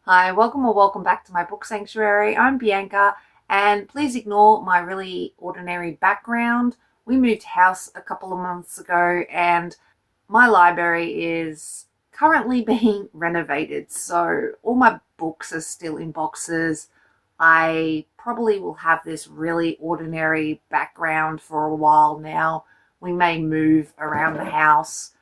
Hi, welcome or welcome back to my book sanctuary. I'm Bianca, and please ignore my really ordinary background. We moved house a couple of months ago, and my library is currently being renovated. So all my books are still in boxes. I probably will have this really ordinary background for a while now. We may move around the house.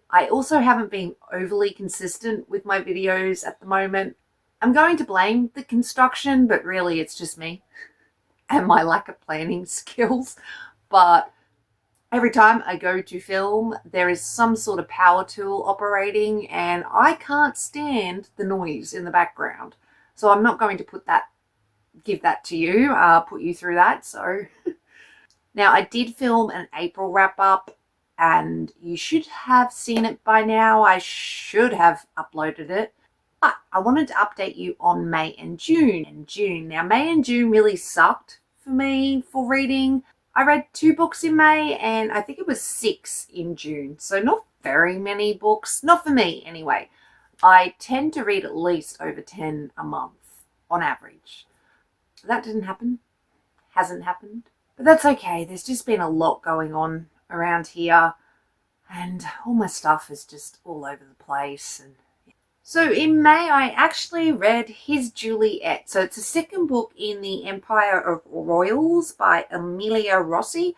I also haven't been overly consistent with my videos at the moment. I'm going to blame the construction, but really it's just me and my lack of planning skills. But every time I go to film, there is some sort of power tool operating, and I can't stand the noise in the background. So I'm not going to give that to you, put you through that. So now I did film an April wrap up, and you should have seen it by now. I should have uploaded it. But I wanted to update you on May and June. Now, May and June really sucked for me for reading. I read 2 books in May, and I think it was 6 in June. So not very many books. Not for me, anyway. I tend to read at least over 10 a month on average. That didn't happen. Hasn't happened. But that's okay. There's just been a lot going on around here, and all my stuff is just all over the place. And so in May, I actually read His Juliet. So it's the second book in the Empire of Royals by Amelia Rossi.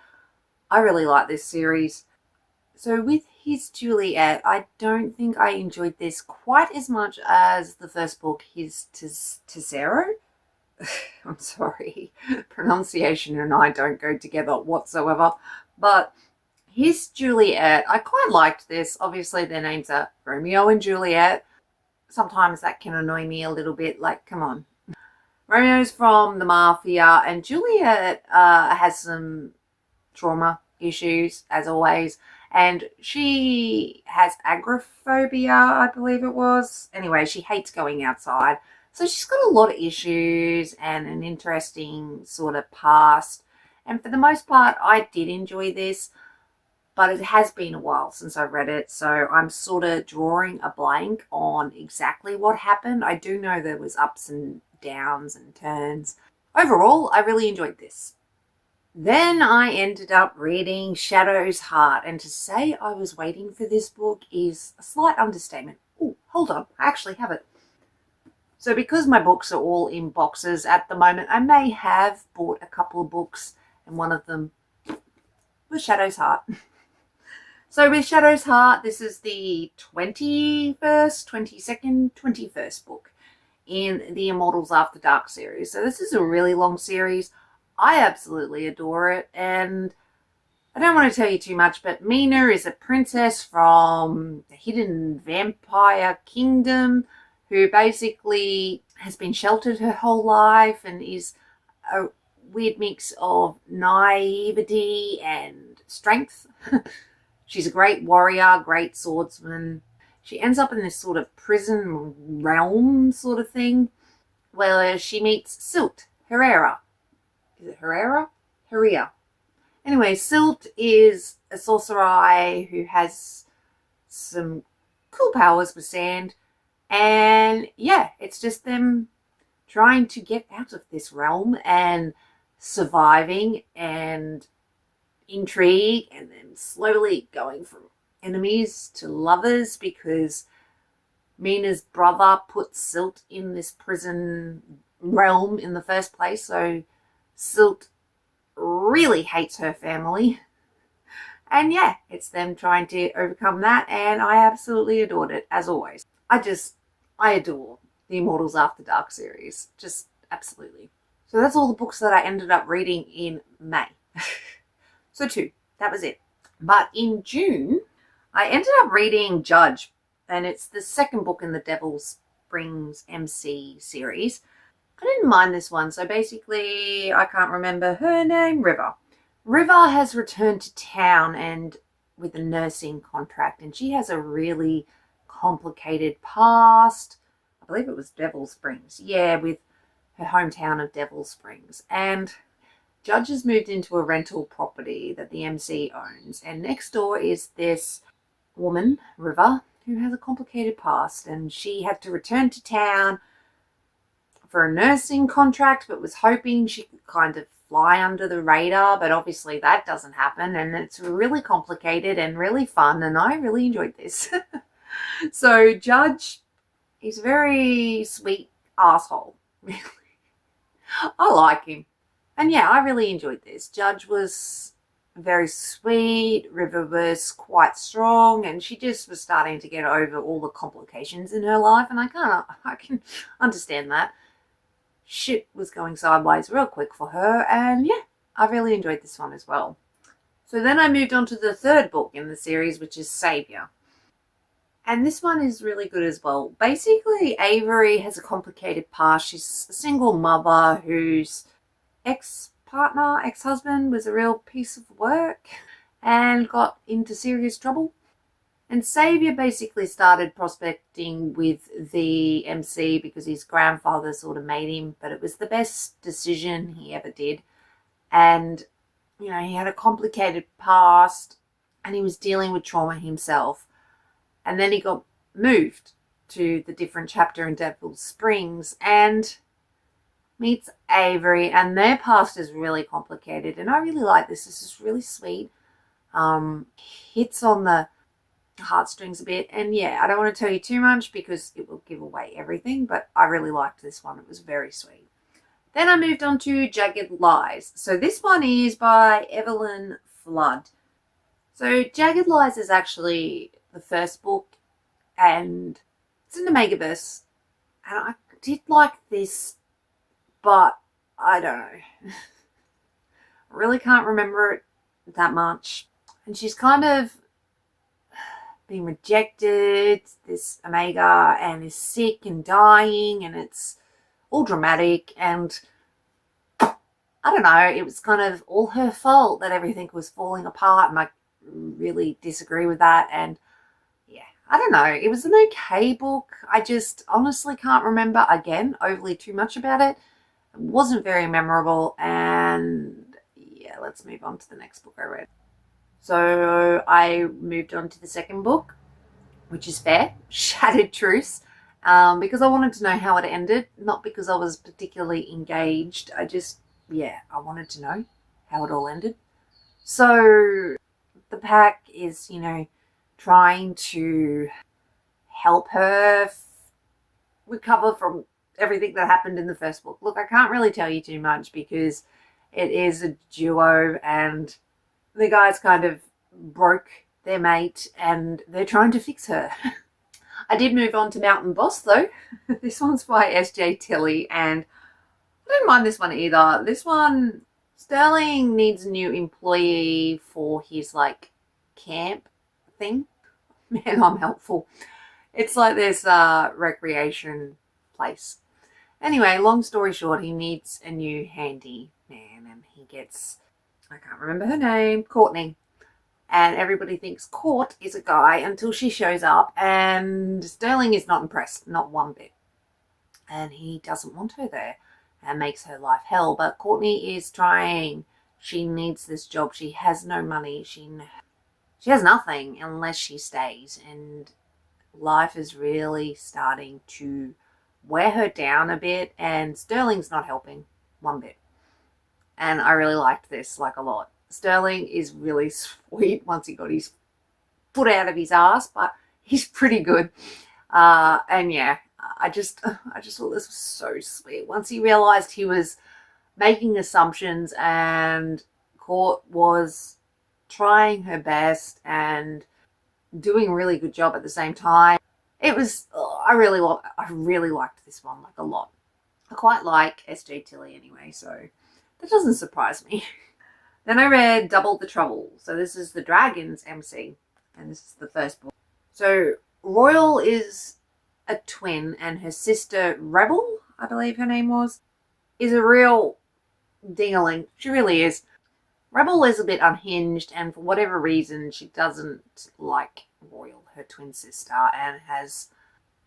I really like this series. So with His Juliet, I don't think I enjoyed this quite as much as the first book, His Tesoro. I'm sorry, pronunciation and I don't go together whatsoever. But His Juliet, I quite liked this. Obviously, their names are Romeo and Juliet. Sometimes that can annoy me a little bit. Like, come on. Romeo's from the mafia, and Juliet has some trauma issues, as always. And she has agoraphobia, I believe it was. Anyway, she hates going outside. So she's got a lot of issues and an interesting sort of past. And for the most part, I did enjoy this, but it has been a while since I read it, so I'm sort of drawing a blank on exactly what happened. I do know there was ups and downs and turns. Overall, I really enjoyed this. Then I ended up reading Shadow's Heart, and to say I was waiting for this book is a slight understatement. Oh, hold on, I actually have it. So because my books are all in boxes at the moment, I may have bought a couple of books, and one of them was Shadow's Heart. So with Shadow's Heart, this is the 21st book in the Immortals After Dark series. So this is a really long series. I absolutely adore it, and I don't want to tell you too much, but Mina is a princess from the hidden vampire kingdom who basically has been sheltered her whole life and is a weird mix of naivety and strength. She's a great warrior, great swordsman. She ends up in this sort of prison realm sort of thing where she meets Silt Herrera. Is it Herrera? Herrera. Anyway, Silt is a sorcerer who has some cool powers with sand. And yeah, it's just them trying to get out of this realm and surviving and intrigue, and then slowly going from enemies to lovers because Mina's brother put Silt in this prison realm in the first place. So Silt really hates her family. And yeah, it's them trying to overcome that, and I absolutely adored it, as always. I adore the Immortals After Dark series. Just absolutely. So that's all the books that I ended up reading in May. So 2, that was it. But in June, I ended up reading Judge, and it's the second book in the Devil Springs MC series. I didn't mind this one. So basically, I can't remember her name, River. River has returned to town and with a nursing contract, and she has a really complicated past. I believe it was Devil Springs. Yeah, with her hometown of Devil Springs. And Judge has moved into a rental property that the MC owns, and next door is this woman, River, who has a complicated past, and she had to return to town for a nursing contract, but was hoping she could kind of fly under the radar, but obviously that doesn't happen, and it's really complicated and really fun, and I really enjoyed this. So Judge, he's a very sweet asshole, really. I like him. And yeah, I really enjoyed this. Judge was very sweet, River was quite strong, and she just was starting to get over all the complications in her life, and I can understand that. Shit was going sideways real quick for her, and yeah, I really enjoyed this one as well. So then I moved on to the third book in the series, which is Savior. And this one is really good as well. Basically, Avery has a complicated past. She's a single mother whose ex-husband was a real piece of work and got into serious trouble. And Savior basically started prospecting with the MC because his grandfather sort of made him, but it was the best decision he ever did. And, he had a complicated past and he was dealing with trauma himself. And then he got moved to the different chapter in Devil Springs and meets Avery, and their past is really complicated. And I really like this. This is really sweet. Hits on the heartstrings a bit. And yeah, I don't want to tell you too much because it will give away everything, but I really liked this one. It was very sweet. Then I moved on to Jagged Lies. So this one is by Evelyn Flood. So Jagged Lies is actually the first book, and it's in the Megaverse, and I did like this, but I don't know. I really can't remember it that much. And she's kind of been rejected, this Omega, and is sick and dying, and it's all dramatic, and I don't know, it was kind of all her fault that everything was falling apart, and I really disagree with that. And yeah, I don't know, it was an okay book. I just honestly can't remember, again, overly too much about it. It wasn't very memorable, and yeah, let's move on to the next book I read. So I moved on to the second book, which is Fair, Shattered Truce, because I wanted to know how it ended, not because I was particularly engaged. I wanted to know how it all ended. So the pack is, trying to help her recover from everything that happened in the first book. Look, I can't really tell you too much because it is a duo and the guys kind of broke their mate and they're trying to fix her. I did move on to Mountain Boss though. This one's by S.J. Tilley, and I don't mind this one either. This one, Sterling needs a new employee for his camp thing. Man, I'm helpful. It's like this recreation place. Anyway, long story short, he needs a new handy man, and he gets, I can't remember her name, Courtney. And everybody thinks Court is a guy until she shows up, and Sterling is not impressed, not one bit. And he doesn't want her there and makes her life hell. But Courtney is trying. She needs this job. She has no money. She has nothing unless she stays. And life is really starting to wear her down a bit, and Sterling's not helping one bit. And I really liked this a lot. Sterling is really sweet once he got his foot out of his ass, but he's pretty good. And yeah, I just thought this was so sweet. Once he realized he was making assumptions and Court was trying her best and doing a really good job at the same time. It was, I really liked this one a lot. I quite like S.J. Tilley anyway, so that doesn't surprise me. Then I read Double the Trouble. So this is the Dragons MC, and this is the first book. So Royal is a twin, and her sister Rebel, I believe her name was, is a real ding-a-ling. She really is. Rebel is a bit unhinged, and for whatever reason, she doesn't like Royal, her twin sister, and has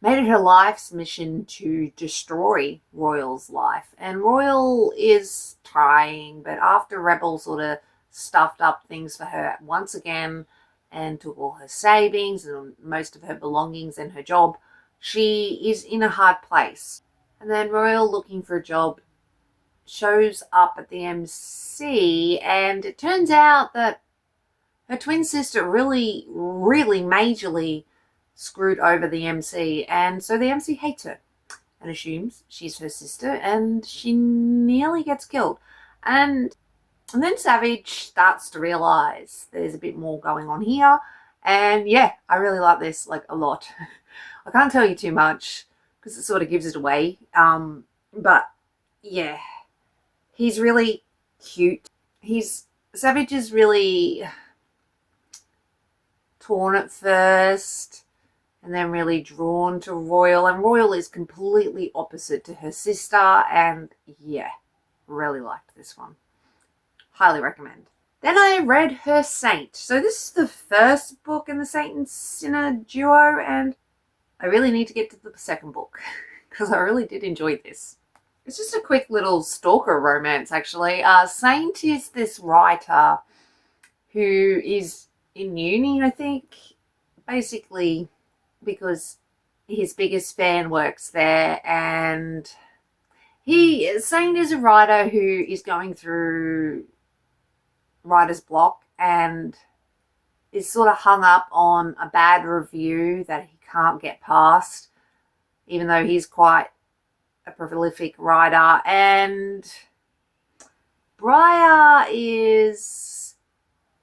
made it her life's mission to destroy Royal's life. And Royal is trying, but after Rebel sort of stuffed up things for her once again and took all her savings and most of her belongings and her job, she is in a hard place. And then Royal, looking for a job, shows up at the MC, and it turns out that her twin sister really, really majorly screwed over the MC, and so the MC hates her and assumes she's her sister, and she nearly gets killed. And then Savage starts to realise there's a bit more going on here. And yeah, I really like this, like, a lot. I can't tell you too much because it sort of gives it away. But yeah, he's really cute. Savage is really torn at first and then really drawn to Royal. And Royal is completely opposite to her sister. And yeah, really liked this one. Highly recommend. Then I read Her Saint. So this is the first book in the Saint and Sinner duo, and I really need to get to the second book because I really did enjoy this. It's just a quick little stalker romance, actually. Saint is this writer who is in uni, I think, basically because his biggest fan works there, and Saint is a writer who is going through writer's block and is sort of hung up on a bad review that he can't get past, even though he's quite a prolific writer. And Briar is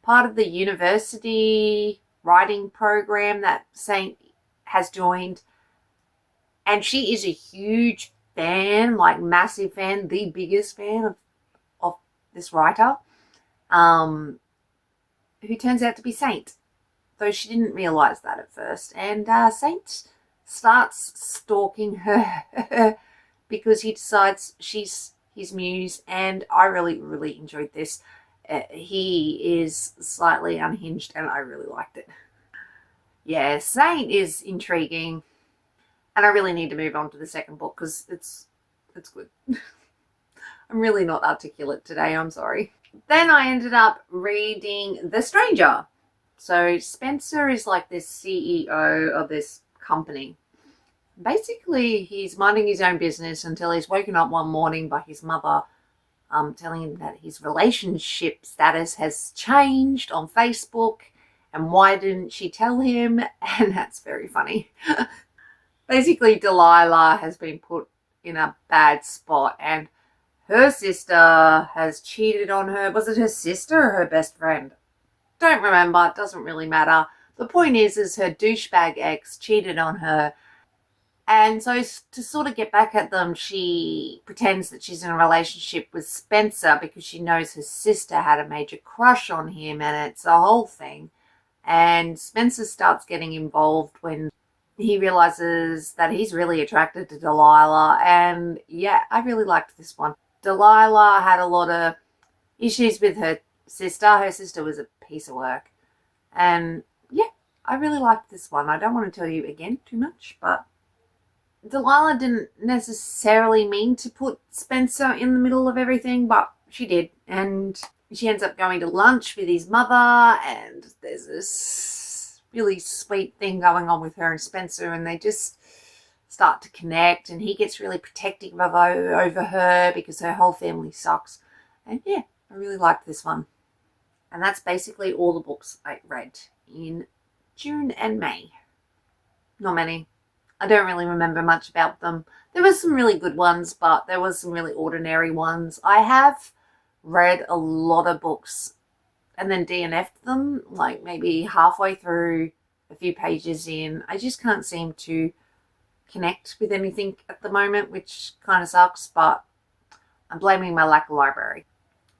part of the university writing program that Saint has joined, and she is a huge fan, like massive fan, the biggest fan of this writer. Who turns out to be Saint, though she didn't realise that at first. And Saint starts stalking her because he decides she's his muse, and I really, really enjoyed this. He is slightly unhinged, and I really liked it. Yeah, Saint is intriguing, and I really need to move on to the second book because it's good. I'm really not articulate today, I'm sorry. Then I ended up reading The Stranger. So Spencer is like this CEO of this company. Basically, he's minding his own business until he's woken up one morning by his mother telling him that his relationship status has changed on Facebook, and why didn't she tell him? And that's very funny. Basically, Delilah has been put in a bad spot, and her sister has cheated on her. Was it her sister or her best friend? Don't remember. It doesn't really matter. The point is her douchebag ex cheated on her. And so to sort of get back at them, she pretends that she's in a relationship with Spencer because she knows her sister had a major crush on him, and it's a whole thing. And Spencer starts getting involved when he realizes that he's really attracted to Delilah. And yeah, I really liked this one. Delilah had a lot of issues with her sister. Her sister was a piece of work. And yeah, I really liked this one. I don't want to tell you again too much, but Delilah didn't necessarily mean to put Spencer in the middle of everything, but she did. And she ends up going to lunch with his mother, and there's this really sweet thing going on with her and Spencer, and they just start to connect, and he gets really protective of over her because her whole family sucks. And yeah, I really liked this one. And that's basically all the books I read in June and May. Not many. I don't really remember much about them. There were some really good ones, but there was some really ordinary ones. I have read a lot of books and then DNF'd them, like maybe halfway through, a few pages in. I just can't seem to connect with anything at the moment, which kind of sucks, but I'm blaming my lack of library.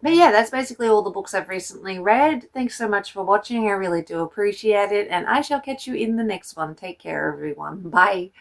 But yeah, that's basically all the books I've recently read. Thanks so much for watching. I really do appreciate it, and I shall catch you in the next one. Take care, everyone. Bye.